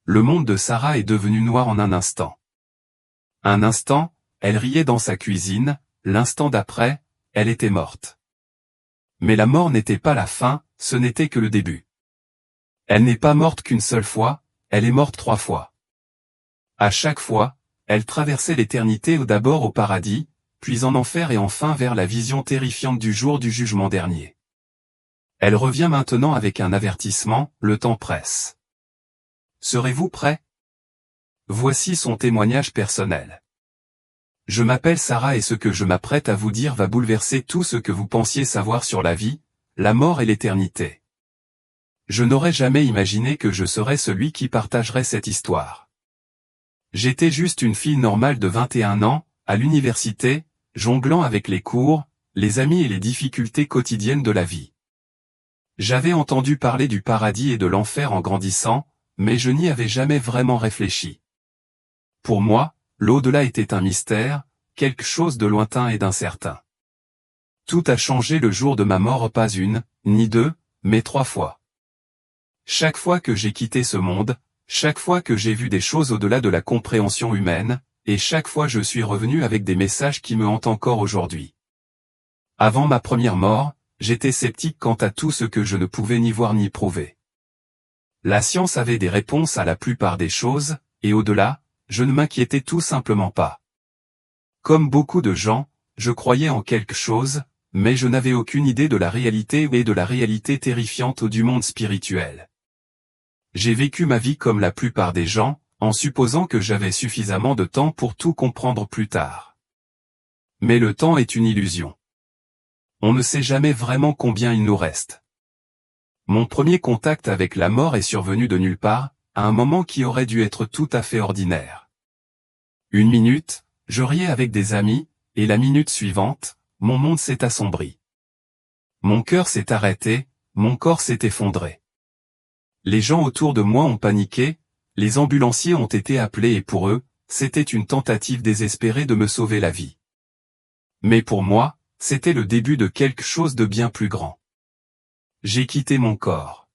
le monde de Sarah est devenu noir en un instant. Un instant, elle riait dans sa cuisine, l'instant d'après, elle était morte. Mais la mort n'était pas la fin, ce n'était que le début. Elle n'est pas morte qu'une seule fois, elle est morte 3 fois. À chaque fois, elle traversait l'éternité d'abord au paradis, puis en enfer et enfin vers la vision terrifiante du jour du jugement dernier. Elle revient maintenant avec un avertissement, le temps presse. Serez-vous prêts? Voici son témoignage personnel. Je m'appelle Sarah et ce que je m'apprête à vous dire va bouleverser tout ce que vous pensiez savoir sur la vie, la mort et l'éternité. Je n'aurais jamais imaginé que je serais celui qui partagerait cette histoire. J'étais juste une fille normale de 21 ans, à l'université, jonglant avec les cours, les amis et les difficultés quotidiennes de la vie. J'avais entendu parler du paradis et de l'enfer en grandissant, mais je n'y avais jamais vraiment réfléchi. Pour moi, l'au-delà était un mystère, quelque chose de lointain et d'incertain. Tout a changé le jour de ma mort, pas une, ni deux, mais 3 fois. Chaque fois que j'ai quitté ce monde, chaque fois que j'ai vu des choses au-delà de la compréhension humaine, et chaque fois je suis revenu avec des messages qui me hantent encore aujourd'hui. Avant ma première mort, j'étais sceptique quant à tout ce que je ne pouvais ni voir ni prouver. La science avait des réponses à la plupart des choses, et au-delà, je ne m'inquiétais tout simplement pas. Comme beaucoup de gens, je croyais en quelque chose, mais je n'avais aucune idée de la réalité et de la réalité terrifiante du monde spirituel. J'ai vécu ma vie comme la plupart des gens, en supposant que j'avais suffisamment de temps pour tout comprendre plus tard. Mais le temps est une illusion. On ne sait jamais vraiment combien il nous reste. Mon premier contact avec la mort est survenu de nulle part, à un moment qui aurait dû être tout à fait ordinaire. Une minute, je riais avec des amis, et la minute suivante, mon monde s'est assombri. Mon cœur s'est arrêté, mon corps s'est effondré. Les gens autour de moi ont paniqué, les ambulanciers ont été appelés et pour eux, c'était une tentative désespérée de me sauver la vie. Mais pour moi, c'était le début de quelque chose de bien plus grand. J'ai quitté mon corps.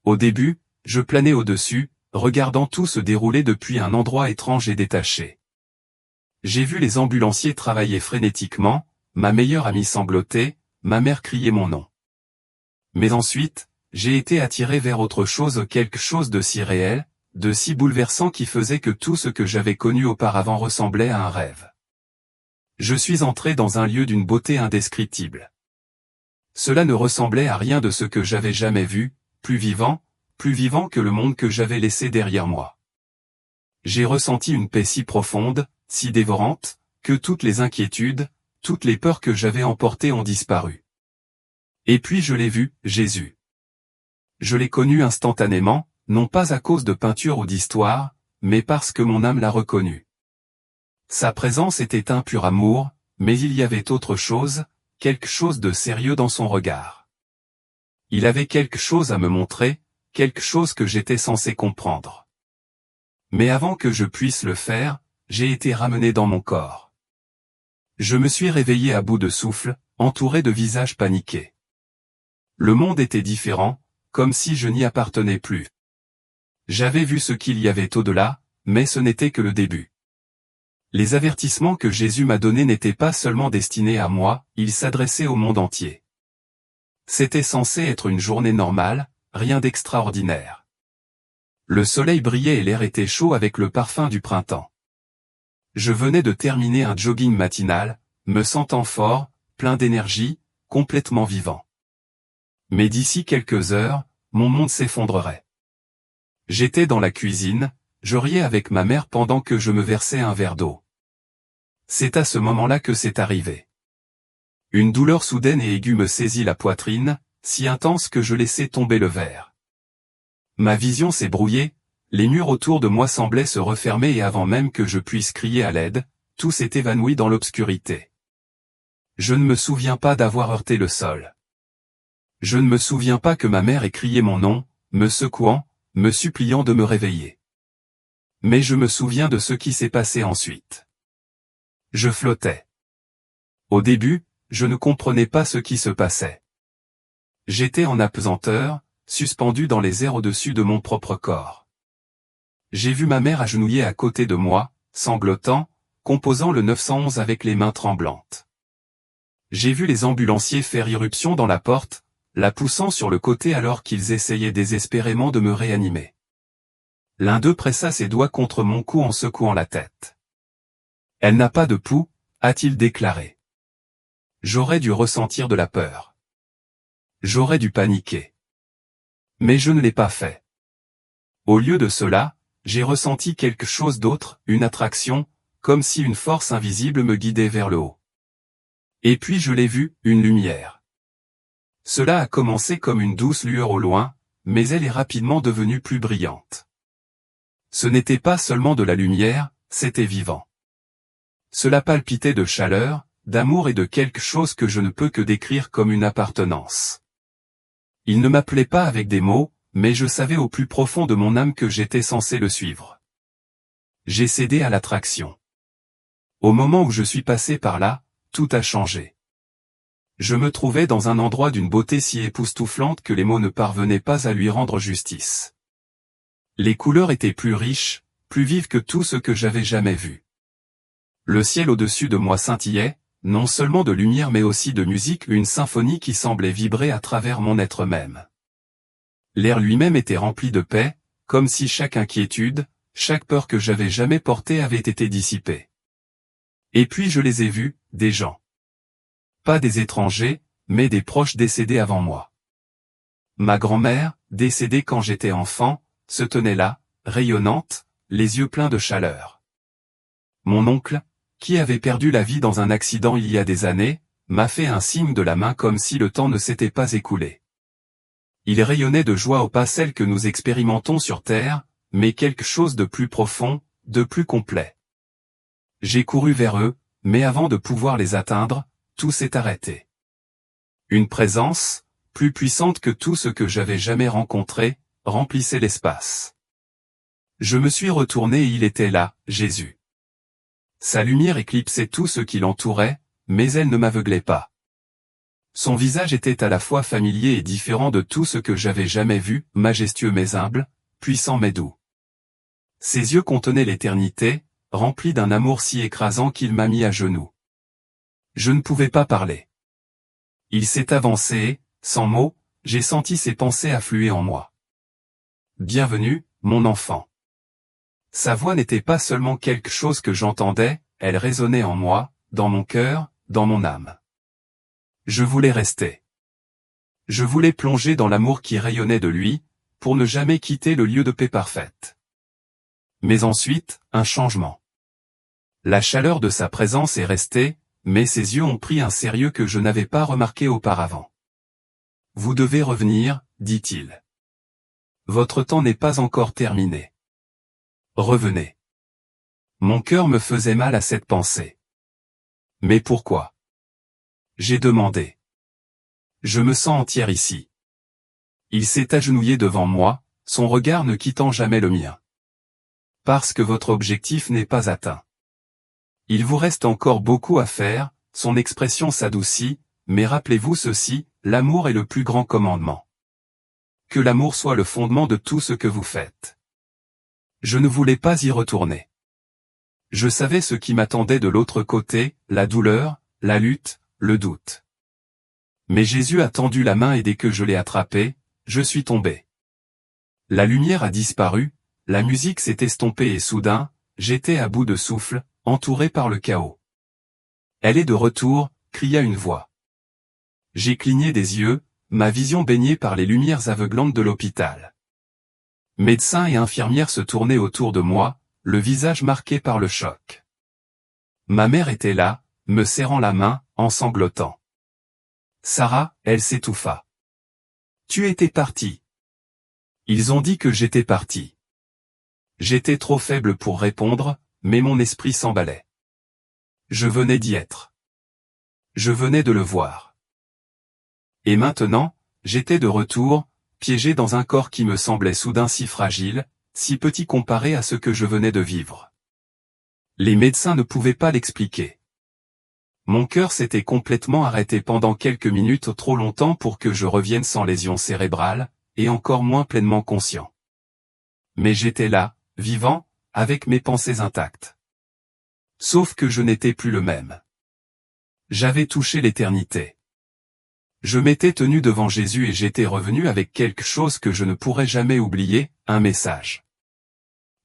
Au début, je planais au-dessus, regardant tout se dérouler depuis un endroit étrange et détaché. J'ai vu les ambulanciers travailler frénétiquement, ma meilleure amie sangloter, ma mère crier mon nom. Mais ensuite, j'ai été attiré vers autre chose, quelque chose de si réel, de si bouleversant qui faisait que tout ce que j'avais connu auparavant ressemblait à un rêve. Je suis entré dans un lieu d'une beauté indescriptible. Cela ne ressemblait à rien de ce que j'avais jamais vu, plus vivant que le monde que j'avais laissé derrière moi. J'ai ressenti une paix si profonde, si dévorante, que toutes les inquiétudes, toutes les peurs que j'avais emportées ont disparu. Et puis je l'ai vu, Jésus. Je l'ai connu instantanément, non pas à cause de peinture ou d'histoire, mais parce que mon âme l'a reconnu. Sa présence était un pur amour, mais il y avait autre chose, quelque chose de sérieux dans son regard. Il avait quelque chose à me montrer, quelque chose que j'étais censé comprendre. Mais avant que je puisse le faire, j'ai été ramené dans mon corps. Je me suis réveillé à bout de souffle, entouré de visages paniqués. Le monde était différent, comme si je n'y appartenais plus. J'avais vu ce qu'il y avait au-delà, mais ce n'était que le début. Les avertissements que Jésus m'a donnés n'étaient pas seulement destinés à moi, ils s'adressaient au monde entier. C'était censé être une journée normale, rien d'extraordinaire. Le soleil brillait et l'air était chaud avec le parfum du printemps. Je venais de terminer un jogging matinal, me sentant fort, plein d'énergie, complètement vivant. Mais d'ici quelques heures, mon monde s'effondrerait. J'étais dans la cuisine, je riais avec ma mère pendant que je me versais un verre d'eau. C'est à ce moment-là que c'est arrivé. Une douleur soudaine et aiguë me saisit la poitrine, si intense que je laissai tomber le verre. Ma vision s'est brouillée, les murs autour de moi semblaient se refermer et avant même que je puisse crier à l'aide, tout s'est évanoui dans l'obscurité. Je ne me souviens pas d'avoir heurté le sol. Je ne me souviens pas que ma mère ait crié mon nom, me secouant, me suppliant de me réveiller. Mais je me souviens de ce qui s'est passé ensuite. Je flottais. Au début, je ne comprenais pas ce qui se passait. J'étais en apesanteur, suspendu dans les airs au-dessus de mon propre corps. J'ai vu ma mère agenouillée à côté de moi, sanglotant, composant le 911 avec les mains tremblantes. J'ai vu les ambulanciers faire irruption dans la porte, la poussant sur le côté alors qu'ils essayaient désespérément de me réanimer. L'un d'eux pressa ses doigts contre mon cou en secouant la tête. « Elle n'a pas de pouls », a-t-il déclaré. J'aurais dû ressentir de la peur. J'aurais dû paniquer. Mais je ne l'ai pas fait. Au lieu de cela, j'ai ressenti quelque chose d'autre, une attraction, comme si une force invisible me guidait vers le haut. Et puis je l'ai vu, une lumière. Cela a commencé comme une douce lueur au loin, mais elle est rapidement devenue plus brillante. Ce n'était pas seulement de la lumière, c'était vivant. Cela palpitait de chaleur, d'amour et de quelque chose que je ne peux que décrire comme une appartenance. Il ne m'appelait pas avec des mots, mais je savais au plus profond de mon âme que j'étais censé le suivre. J'ai cédé à l'attraction. Au moment où je suis passé par là, tout a changé. Je me trouvais dans un endroit d'une beauté si époustouflante que les mots ne parvenaient pas à lui rendre justice. Les couleurs étaient plus riches, plus vives que tout ce que j'avais jamais vu. Le ciel au-dessus de moi scintillait, non seulement de lumière mais aussi de musique, une symphonie qui semblait vibrer à travers mon être même. L'air lui-même était rempli de paix, comme si chaque inquiétude, chaque peur que j'avais jamais portée avait été dissipée. Et puis je les ai vus, des gens. Pas des étrangers, mais des proches décédés avant moi. Ma grand-mère, décédée quand j'étais enfant, se tenait là, rayonnante, les yeux pleins de chaleur. Mon oncle, qui avait perdu la vie dans un accident il y a des années, m'a fait un signe de la main comme si le temps ne s'était pas écoulé. Il rayonnait de joie au pas celle que nous expérimentons sur Terre, mais quelque chose de plus profond, de plus complet. J'ai couru vers eux, mais avant de pouvoir les atteindre, tout s'est arrêté. Une présence, plus puissante que tout ce que j'avais jamais rencontré, remplissait l'espace. Je me suis retourné et il était là, Jésus. Sa lumière éclipsait tout ce qui l'entourait, mais elle ne m'aveuglait pas. Son visage était à la fois familier et différent de tout ce que j'avais jamais vu, majestueux mais humble, puissant mais doux. Ses yeux contenaient l'éternité, remplis d'un amour si écrasant qu'il m'a mis à genoux. Je ne pouvais pas parler. Il s'est avancé et, sans mots, j'ai senti ses pensées affluer en moi. Bienvenue, mon enfant. Sa voix n'était pas seulement quelque chose que j'entendais, elle résonnait en moi, dans mon cœur, dans mon âme. Je voulais rester. Je voulais plonger dans l'amour qui rayonnait de lui, pour ne jamais quitter le lieu de paix parfaite. Mais ensuite, un changement. La chaleur de sa présence est restée, mais ses yeux ont pris un sérieux que je n'avais pas remarqué auparavant. « Vous devez revenir, dit-il. Votre temps n'est pas encore terminé. Revenez. » Mon cœur me faisait mal à cette pensée. Mais pourquoi? J'ai demandé. Je me sens entière ici. Il s'est agenouillé devant moi, son regard ne quittant jamais le mien. Parce que votre objectif n'est pas atteint. Il vous reste encore beaucoup à faire, son expression s'adoucit, mais rappelez-vous ceci, l'amour est le plus grand commandement. Que l'amour soit le fondement de tout ce que vous faites. Je ne voulais pas y retourner. Je savais ce qui m'attendait de l'autre côté, la douleur, la lutte, le doute. Mais Jésus a tendu la main et dès que je l'ai attrapé, je suis tombé. La lumière a disparu, la musique s'est estompée et soudain, j'étais à bout de souffle, entouré par le chaos. Elle est de retour, cria une voix. J'ai cligné des yeux, ma vision baignée par les lumières aveuglantes de l'hôpital. Médecins et infirmières se tournaient autour de moi, le visage marqué par le choc. Ma mère était là, me serrant la main, en sanglotant. Sarah, elle s'étouffa. Tu étais partie. Ils ont dit que j'étais partie. J'étais trop faible pour répondre, mais mon esprit s'emballait. Je venais d'y être. Je venais de le voir. Et maintenant, j'étais de retour, piégé dans un corps qui me semblait soudain si fragile, si petit comparé à ce que je venais de vivre. Les médecins ne pouvaient pas l'expliquer. Mon cœur s'était complètement arrêté pendant quelques minutes trop longtemps pour que je revienne sans lésion cérébrale, et encore moins pleinement conscient. Mais j'étais là, vivant, avec mes pensées intactes. Sauf que je n'étais plus le même. J'avais touché l'éternité. Je m'étais tenu devant Jésus et j'étais revenu avec quelque chose que je ne pourrais jamais oublier, un message.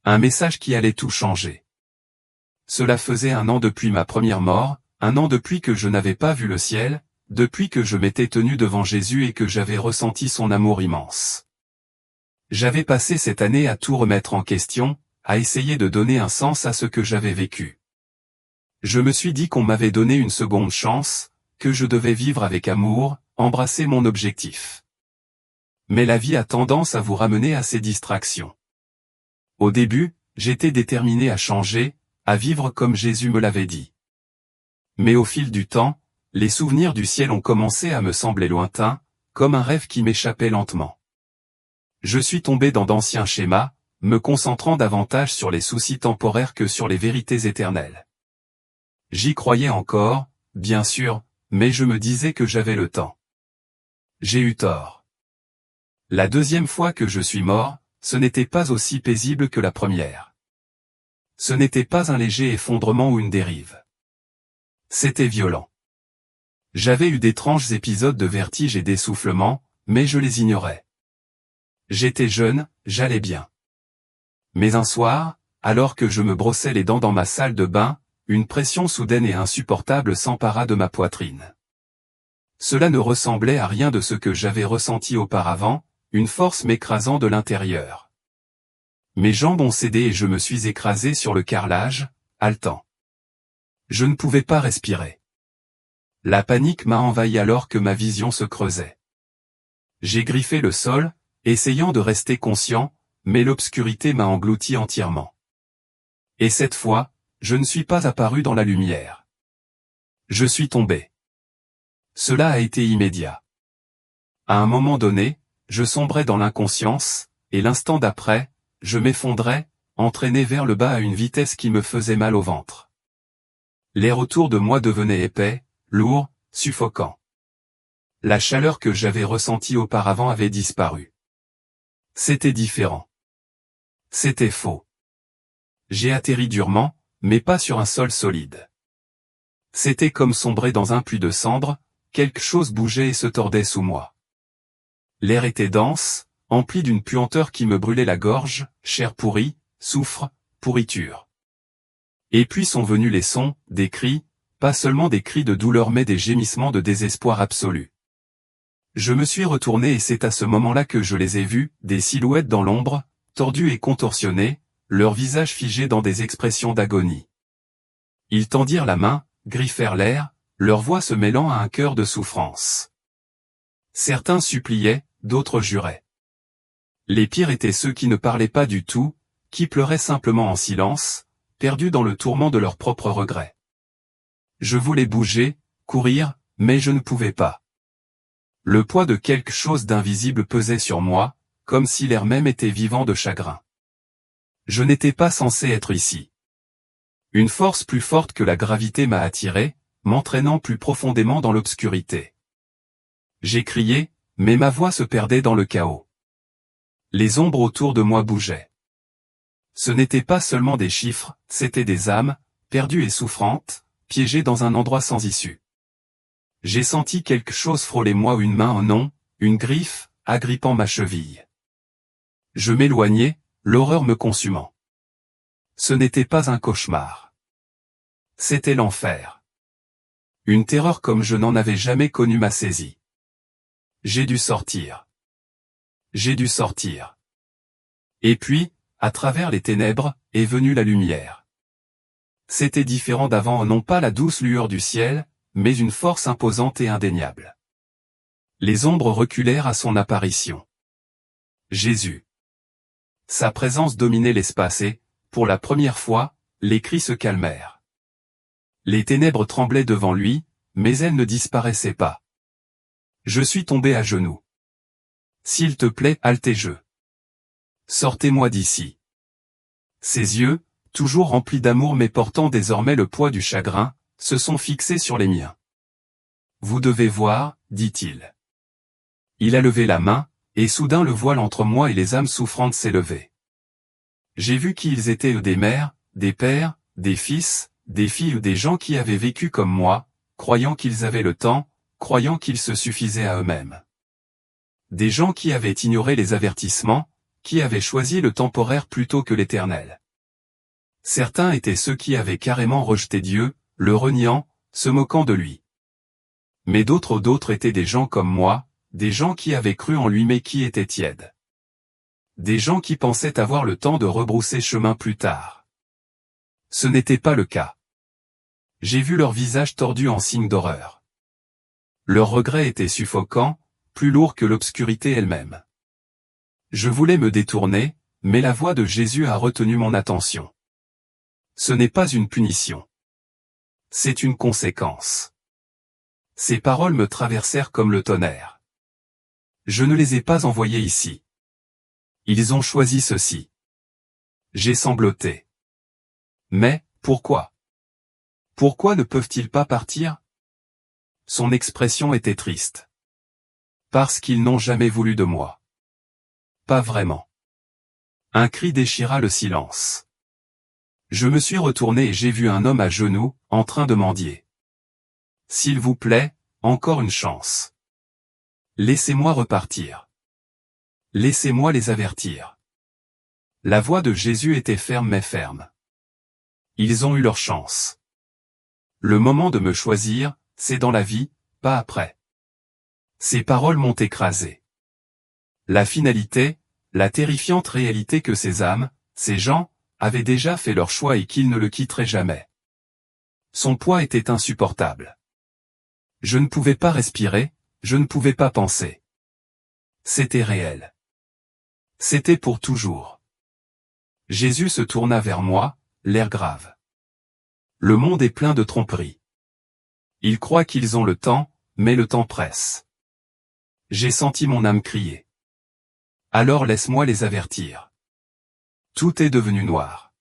Un message qui allait tout changer. Cela faisait 1 an depuis ma première mort, 1 an depuis que je n'avais pas vu le ciel, depuis que je m'étais tenu devant Jésus et que j'avais ressenti son amour immense. J'avais passé cette année à tout remettre en question, à essayer de donner un sens à ce que j'avais vécu. Je me suis dit qu'on m'avait donné une seconde chance, que je devais vivre avec amour, embrasser mon objectif. Mais la vie a tendance à vous ramener à ces distractions. Au début, j'étais déterminé à changer, à vivre comme Jésus me l'avait dit. Mais au fil du temps, les souvenirs du ciel ont commencé à me sembler lointains, comme un rêve qui m'échappait lentement. Je suis tombé dans d'anciens schémas, me concentrant davantage sur les soucis temporaires que sur les vérités éternelles. J'y croyais encore, bien sûr, mais je me disais que j'avais le temps. J'ai eu tort. La deuxième fois que je suis mort, ce n'était pas aussi paisible que la première. Ce n'était pas un léger effondrement ou une dérive. C'était violent. J'avais eu d'étranges épisodes de vertige et d'essoufflement, mais je les ignorais. J'étais jeune, j'allais bien. Mais un soir, alors que je me brossais les dents dans ma salle de bain, une pression soudaine et insupportable s'empara de ma poitrine. Cela ne ressemblait à rien de ce que j'avais ressenti auparavant, une force m'écrasant de l'intérieur. Mes jambes ont cédé et je me suis écrasé sur le carrelage, haletant. Je ne pouvais pas respirer. La panique m'a envahi alors que ma vision se creusait. J'ai griffé le sol, essayant de rester conscient, mais l'obscurité m'a englouti entièrement. Et cette fois, je ne suis pas apparu dans la lumière. Je suis tombé. Cela a été immédiat. À un moment donné, je sombrais dans l'inconscience, et l'instant d'après, je m'effondrais, entraîné vers le bas à une vitesse qui me faisait mal au ventre. L'air autour de moi devenait épais, lourd, suffocant. La chaleur que j'avais ressentie auparavant avait disparu. C'était différent. C'était faux. J'ai atterri durement, mais pas sur un sol solide. C'était comme sombrer dans un puits de cendres, quelque chose bougeait et se tordait sous moi. L'air était dense, empli d'une puanteur qui me brûlait la gorge, chair pourrie, soufre, pourriture. Et puis sont venus les sons, des cris, pas seulement des cris de douleur mais des gémissements de désespoir absolu. Je me suis retourné et c'est à ce moment-là que je les ai vus, des silhouettes dans l'ombre, tordues et contorsionnées, leurs visages figés dans des expressions d'agonie. Ils tendirent la main, griffèrent l'air, leur voix se mêlant à un chœur de souffrance. Certains suppliaient, d'autres juraient. Les pires étaient ceux qui ne parlaient pas du tout, qui pleuraient simplement en silence, perdus dans le tourment de leurs propres regrets. Je voulais bouger, courir, mais je ne pouvais pas. Le poids de quelque chose d'invisible pesait sur moi, comme si l'air même était vivant de chagrin. Je n'étais pas censé être ici. Une force plus forte que la gravité m'a attiré, m'entraînant plus profondément dans l'obscurité. J'ai crié, mais ma voix se perdait dans le chaos. Les ombres autour de moi bougeaient. Ce n'étaient pas seulement des chiffres, c'étaient des âmes, perdues et souffrantes, piégées dans un endroit sans issue. J'ai senti quelque chose frôler moi, une main en non, une griffe, agrippant ma cheville. Je m'éloignais, l'horreur me consumant. Ce n'était pas un cauchemar. C'était l'enfer. Une terreur comme je n'en avais jamais connu m'a saisi. J'ai dû sortir. J'ai dû sortir. Et puis, à travers les ténèbres, est venue la lumière. C'était différent d'avant, non pas la douce lueur du ciel, mais une force imposante et indéniable. Les ombres reculèrent à son apparition. Jésus. Sa présence dominait l'espace et, pour la première fois, les cris se calmèrent. Les ténèbres tremblaient devant lui, mais elles ne disparaissaient pas. Je suis tombé à genoux. S'il te plaît, altez-je. Sortez-moi d'ici. Ses yeux, toujours remplis d'amour mais portant désormais le poids du chagrin, se sont fixés sur les miens. Vous devez voir, dit-il. Il a levé la main, et soudain le voile entre moi et les âmes souffrantes s'est levé. J'ai vu qui ils étaient, des mères, des pères, des fils, des filles ou des gens qui avaient vécu comme moi, croyant qu'ils avaient le temps, croyant qu'ils se suffisaient à eux-mêmes. Des gens qui avaient ignoré les avertissements, qui avaient choisi le temporaire plutôt que l'éternel. Certains étaient ceux qui avaient carrément rejeté Dieu, le reniant, se moquant de lui. Mais d'autres étaient des gens comme moi, des gens qui avaient cru en lui mais qui étaient tièdes. Des gens qui pensaient avoir le temps de rebrousser chemin plus tard. Ce n'était pas le cas. J'ai vu leur visage tordu en signe d'horreur. Leur regret était suffocant, plus lourd que l'obscurité elle-même. Je voulais me détourner, mais la voix de Jésus a retenu mon attention. Ce n'est pas une punition. C'est une conséquence. Ces paroles me traversèrent comme le tonnerre. Je ne les ai pas envoyés ici. Ils ont choisi ceci. J'ai sangloté. Mais, pourquoi? Pourquoi ne peuvent-ils pas partir? Son expression était triste. Parce qu'ils n'ont jamais voulu de moi. Pas vraiment. Un cri déchira le silence. Je me suis retourné et j'ai vu un homme à genoux, en train de mendier. S'il vous plaît, encore une chance. Laissez-moi repartir. Laissez-moi les avertir. La voix de Jésus était ferme mais ferme. Ils ont eu leur chance. Le moment de me choisir, c'est dans la vie, pas après. Ces paroles m'ont écrasé. La finalité, la terrifiante réalité que ces âmes, ces gens, avaient déjà fait leur choix et qu'ils ne le quitteraient jamais. Son poids était insupportable. Je ne pouvais pas respirer, je ne pouvais pas penser. C'était réel. C'était pour toujours. Jésus se tourna vers moi, l'air grave. Le monde est plein de tromperies. Ils croient qu'ils ont le temps, mais le temps presse. J'ai senti mon âme crier. Alors laisse-moi les avertir. Tout est devenu noir.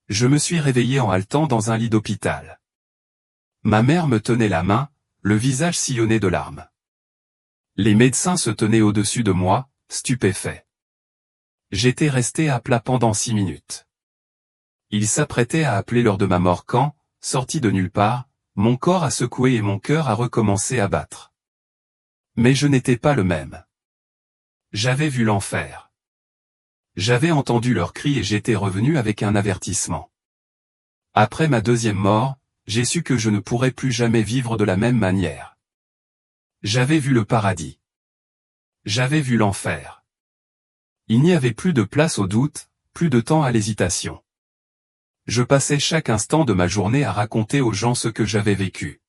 Je me suis réveillé en haletant dans un lit d'hôpital. Ma mère me tenait la main, le visage sillonné de larmes. Les médecins se tenaient au-dessus de moi, stupéfaits. J'étais resté à plat pendant 6 minutes. Ils s'apprêtaient à appeler l'heure de ma mort quand, sorti de nulle part, mon corps a secoué et mon cœur a recommencé à battre. Mais je n'étais pas le même. J'avais vu l'enfer. J'avais entendu leurs cris et j'étais revenu avec un avertissement. Après ma deuxième mort, j'ai su que je ne pourrais plus jamais vivre de la même manière. J'avais vu le paradis. J'avais vu l'enfer. Il n'y avait plus de place au doute, plus de temps à l'hésitation. Je passais chaque instant de ma journée à raconter aux gens ce que j'avais vécu.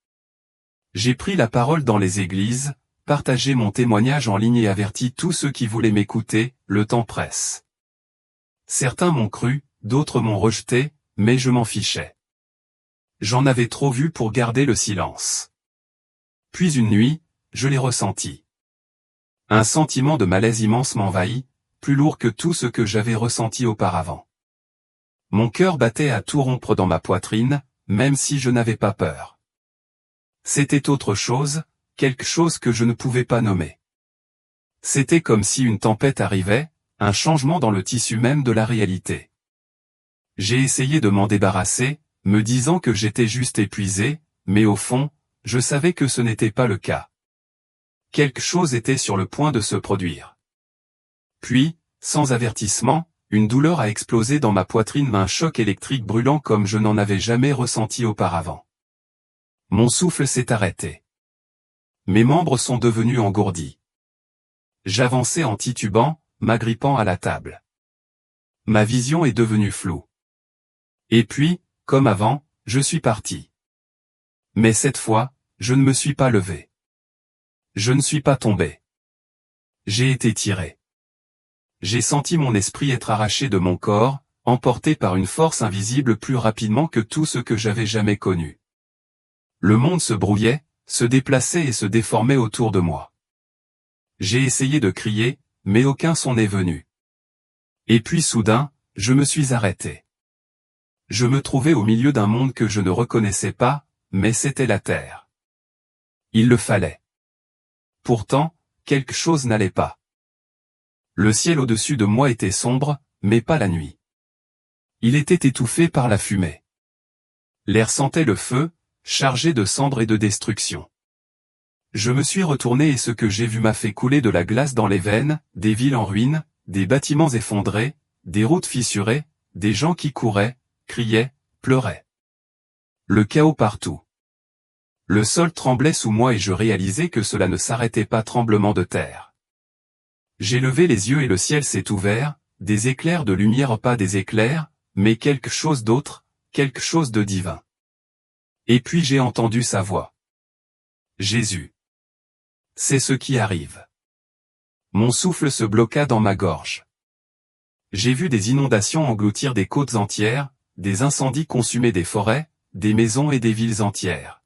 J'ai pris la parole dans les églises, partagé mon témoignage en ligne et averti tous ceux qui voulaient m'écouter, le temps presse. Certains m'ont cru, d'autres m'ont rejeté, mais je m'en fichais. J'en avais trop vu pour garder le silence. Puis une nuit, je l'ai ressenti. Un sentiment de malaise immense m'envahit, plus lourd que tout ce que j'avais ressenti auparavant. Mon cœur battait à tout rompre dans ma poitrine, même si je n'avais pas peur. C'était autre chose, quelque chose que je ne pouvais pas nommer. C'était comme si une tempête arrivait, un changement dans le tissu même de la réalité. J'ai essayé de m'en débarrasser, me disant que j'étais juste épuisé, mais au fond, je savais que ce n'était pas le cas. Quelque chose était sur le point de se produire. Puis, sans avertissement, une douleur a explosé dans ma poitrine, un choc électrique brûlant comme je n'en avais jamais ressenti auparavant. Mon souffle s'est arrêté. Mes membres sont devenus engourdis. J'avançais en titubant, m'agrippant à la table. Ma vision est devenue floue. Et puis, comme avant, je suis parti. Mais cette fois, je ne me suis pas levé. Je ne suis pas tombé. J'ai été tiré. J'ai senti mon esprit être arraché de mon corps, emporté par une force invisible plus rapidement que tout ce que j'avais jamais connu. Le monde se brouillait, se déplaçait et se déformait autour de moi. J'ai essayé de crier, mais aucun son n'est venu. Et puis soudain, je me suis arrêté. Je me trouvais au milieu d'un monde que je ne reconnaissais pas, mais c'était la Terre. Il le fallait. Pourtant, quelque chose n'allait pas. Le ciel au-dessus de moi était sombre, mais pas la nuit. Il était étouffé par la fumée. L'air sentait le feu, chargé de cendres et de destruction. Je me suis retourné et ce que j'ai vu m'a fait couler de la glace dans les veines, des villes en ruine, des bâtiments effondrés, des routes fissurées, des gens qui couraient, criaient, pleuraient. Le chaos partout. Le sol tremblait sous moi et je réalisais que cela ne s'arrêtait pas, tremblement de terre. J'ai levé les yeux et le ciel s'est ouvert, des éclairs de lumière, pas des éclairs, mais quelque chose d'autre, quelque chose de divin. Et puis j'ai entendu sa voix. Jésus. C'est ce qui arrive. Mon souffle se bloqua dans ma gorge. J'ai vu des inondations engloutir des côtes entières, des incendies consumer des forêts, des maisons et des villes entières.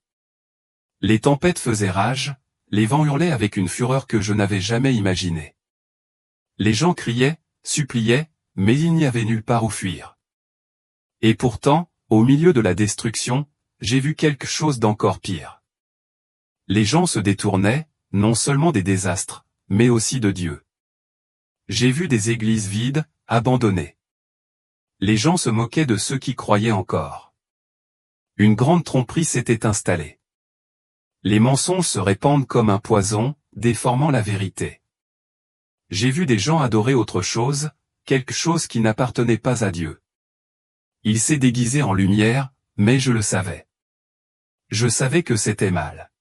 Les tempêtes faisaient rage, les vents hurlaient avec une fureur que je n'avais jamais imaginée. Les gens criaient, suppliaient, mais il n'y avait nulle part où fuir. Et pourtant, au milieu de la destruction, j'ai vu quelque chose d'encore pire. Les gens se détournaient, non seulement des désastres, mais aussi de Dieu. J'ai vu des églises vides, abandonnées. Les gens se moquaient de ceux qui croyaient encore. Une grande tromperie s'était installée. Les mensonges se répandent comme un poison, déformant la vérité. J'ai vu des gens adorer autre chose, quelque chose qui n'appartenait pas à Dieu. Il s'est déguisé en lumière, mais je le savais. Je savais que c'était mal.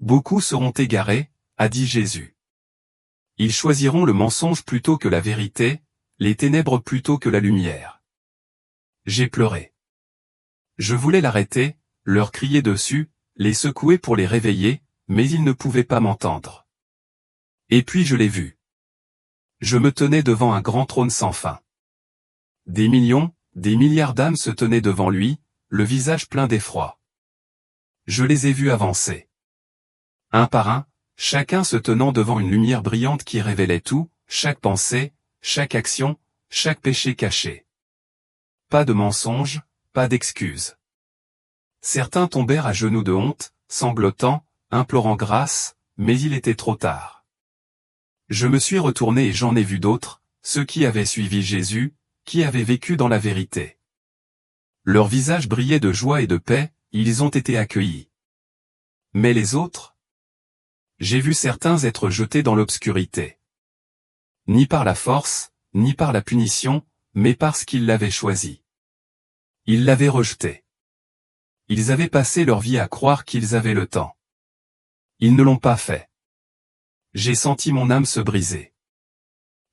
Beaucoup seront égarés, a dit Jésus. Ils choisiront le mensonge plutôt que la vérité, les ténèbres plutôt que la lumière. J'ai pleuré. Je voulais l'arrêter, leur crier dessus, les secouer pour les réveiller, mais ils ne pouvaient pas m'entendre. Et puis je l'ai vu. Je me tenais devant un grand trône sans fin. Des millions, des milliards d'âmes se tenaient devant lui, le visage plein d'effroi. Je les ai vus avancer. Un par un, chacun se tenant devant une lumière brillante qui révélait tout, chaque pensée, chaque action, chaque péché caché. Pas de mensonge, pas d'excuses. Certains tombèrent à genoux de honte, sanglotant, implorant grâce, mais il était trop tard. Je me suis retourné et j'en ai vu d'autres, ceux qui avaient suivi Jésus, qui avaient vécu dans la vérité. Leurs visages brillaient de joie et de paix, ils ont été accueillis. Mais les autres? J'ai vu certains être jetés dans l'obscurité. Ni par la force, ni par la punition, mais parce qu'ils l'avaient choisi. Ils l'avaient rejeté. Ils avaient passé leur vie à croire qu'ils avaient le temps. Ils ne l'ont pas fait. J'ai senti mon âme se briser.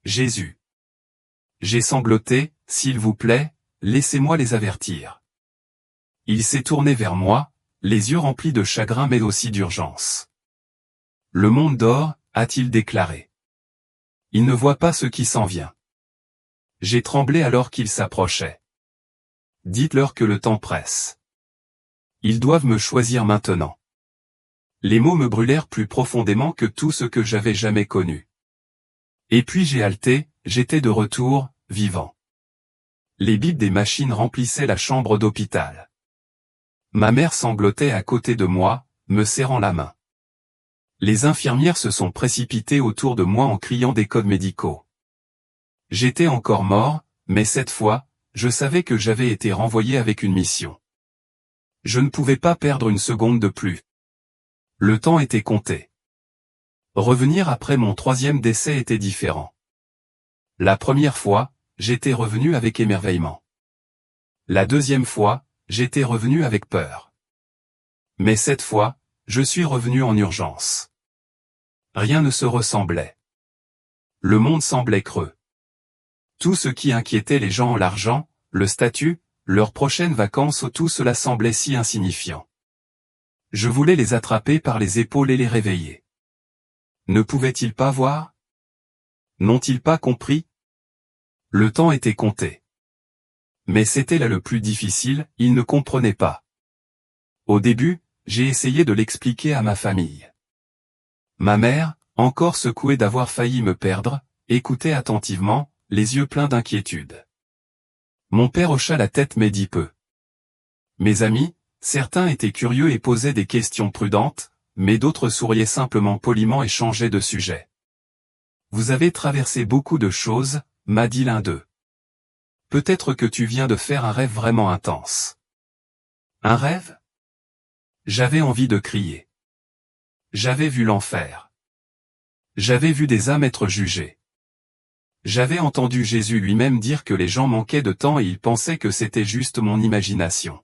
Jésus. J'ai sangloté, s'il vous plaît, laissez-moi les avertir. Il s'est tourné vers moi, les yeux remplis de chagrin mais aussi d'urgence. Le monde dort, a-t-il déclaré. Il ne voit pas ce qui s'en vient. J'ai tremblé alors qu'il s'approchait. Dites-leur que le temps presse. Ils doivent me choisir maintenant. Les mots me brûlèrent plus profondément que tout ce que j'avais jamais connu. Et puis j'ai halté, j'étais de retour, vivant. Les bips des machines remplissaient la chambre d'hôpital. Ma mère sanglotait à côté de moi, me serrant la main. Les infirmières se sont précipitées autour de moi en criant des codes médicaux. J'étais encore mort, mais cette fois, je savais que j'avais été renvoyé avec une mission. Je ne pouvais pas perdre une seconde de plus. Le temps était compté. Revenir après mon 3e décès était différent. La première fois, j'étais revenu avec émerveillement. La 2e fois, j'étais revenu avec peur. Mais cette fois, je suis revenu en urgence. Rien ne se ressemblait. Le monde semblait creux. Tout ce qui inquiétait les gens, l'argent, le statut, leurs prochaines vacances, tout cela semblait si insignifiant. Je voulais les attraper par les épaules et les réveiller. Ne pouvaient-ils pas voir? N'ont-ils pas compris? Le temps était compté. Mais c'était là le plus difficile, ils ne comprenaient pas. Au début, j'ai essayé de l'expliquer à ma famille. Ma mère, encore secouée d'avoir failli me perdre, écoutait attentivement, les yeux pleins d'inquiétude. Mon père hocha la tête mais dit peu. Mes amis, certains étaient curieux et posaient des questions prudentes, mais d'autres souriaient simplement poliment et changeaient de sujet. Vous avez traversé beaucoup de choses, m'a dit l'un d'eux. Peut-être que tu viens de faire un rêve vraiment intense. Un rêve? J'avais envie de crier. J'avais vu l'enfer. J'avais vu des âmes être jugées. J'avais entendu Jésus lui-même dire que les gens manquaient de temps et il pensait que c'était juste mon imagination.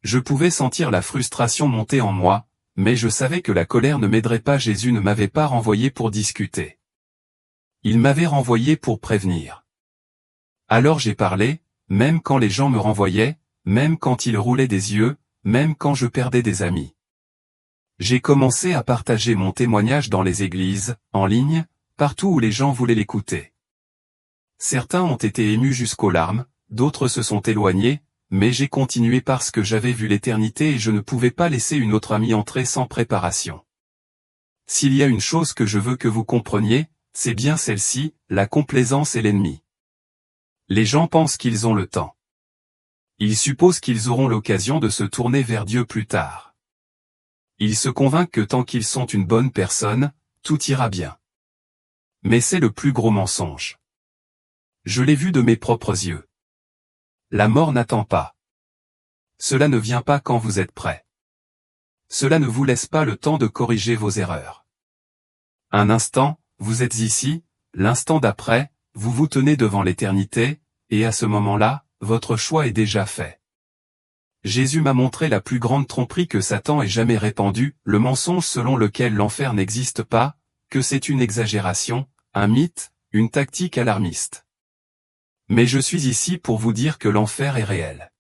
Je pouvais sentir la frustration monter en moi, mais je savais que la colère ne m'aiderait pas. Jésus ne m'avait pas renvoyé pour discuter. Il m'avait renvoyé pour prévenir. Alors j'ai parlé, même quand les gens me renvoyaient, même quand ils roulaient des yeux, même quand je perdais des amis. J'ai commencé à partager mon témoignage dans les églises, en ligne, partout où les gens voulaient l'écouter. Certains ont été émus jusqu'aux larmes, d'autres se sont éloignés, mais j'ai continué parce que j'avais vu l'éternité et je ne pouvais pas laisser une autre amie entrer sans préparation. S'il y a une chose que je veux que vous compreniez, c'est bien celle-ci, la complaisance est l'ennemi. Les gens pensent qu'ils ont le temps. Ils supposent qu'ils auront l'occasion de se tourner vers Dieu plus tard. Ils se convainquent que tant qu'ils sont une bonne personne, tout ira bien. Mais c'est le plus gros mensonge. Je l'ai vu de mes propres yeux. La mort n'attend pas. Cela ne vient pas quand vous êtes prêt. Cela ne vous laisse pas le temps de corriger vos erreurs. Un instant, vous êtes ici, l'instant d'après, vous vous tenez devant l'éternité, et à ce moment-là, votre choix est déjà fait. Jésus m'a montré la plus grande tromperie que Satan ait jamais répandue, le mensonge selon lequel l'enfer n'existe pas, que c'est une exagération, un mythe, une tactique alarmiste. Mais je suis ici pour vous dire que l'enfer est réel.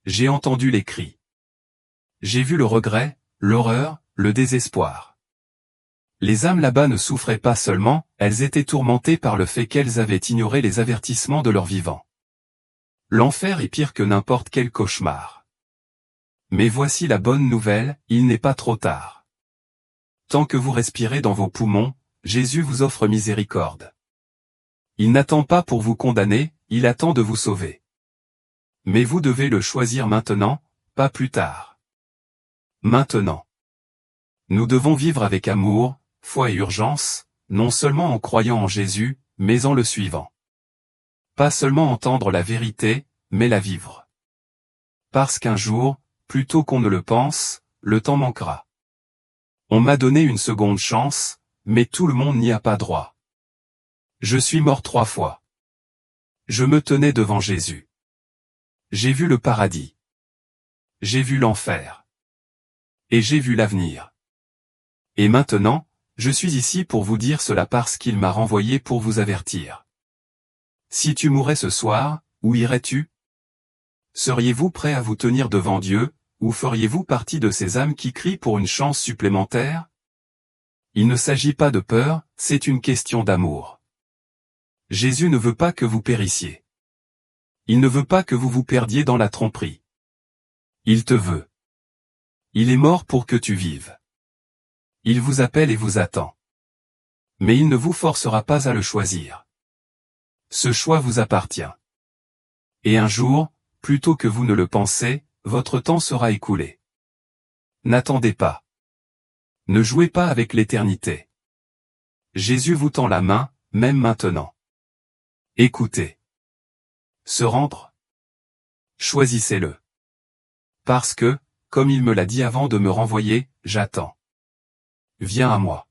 J'ai entendu les cris. J'ai vu le regret, l'horreur, le désespoir. Les âmes là-bas ne souffraient pas seulement, elles étaient tourmentées par le fait qu'elles avaient ignoré les avertissements de leur vivant. L'enfer est pire que n'importe quel cauchemar. Mais voici la bonne nouvelle, il n'est pas trop tard. Tant que vous respirez dans vos poumons, Jésus vous offre miséricorde. Il n'attend pas pour vous condamner, il attend de vous sauver. Mais vous devez le choisir maintenant, pas plus tard. Maintenant. Nous devons vivre avec amour, foi et urgence, non seulement en croyant en Jésus, mais en le suivant. Pas seulement entendre la vérité, mais la vivre. Parce qu'un jour, plus tôt qu'on ne le pense, le temps manquera. On m'a donné une seconde chance, mais tout le monde n'y a pas droit. Je suis mort 3 fois. Je me tenais devant Jésus. J'ai vu le paradis. J'ai vu l'enfer. Et j'ai vu l'avenir. Et maintenant, je suis ici pour vous dire cela parce qu'il m'a renvoyé pour vous avertir. Si tu mourais ce soir, où irais-tu? Seriez-vous prêt à vous tenir devant Dieu, ou feriez-vous partie de ces âmes qui crient pour une chance supplémentaire? Il ne s'agit pas de peur, c'est une question d'amour. Jésus ne veut pas que vous périssiez. Il ne veut pas que vous vous perdiez dans la tromperie. Il te veut. Il est mort pour que tu vives. Il vous appelle et vous attend. Mais il ne vous forcera pas à le choisir. Ce choix vous appartient. Et un jour, plus tôt que vous ne le pensez, votre temps sera écoulé. N'attendez pas. Ne jouez pas avec l'éternité. Jésus vous tend la main, même maintenant. Écoutez. Se rendre? Choisissez-le. Parce que, comme il me l'a dit avant de me renvoyer, j'attends. Viens à moi.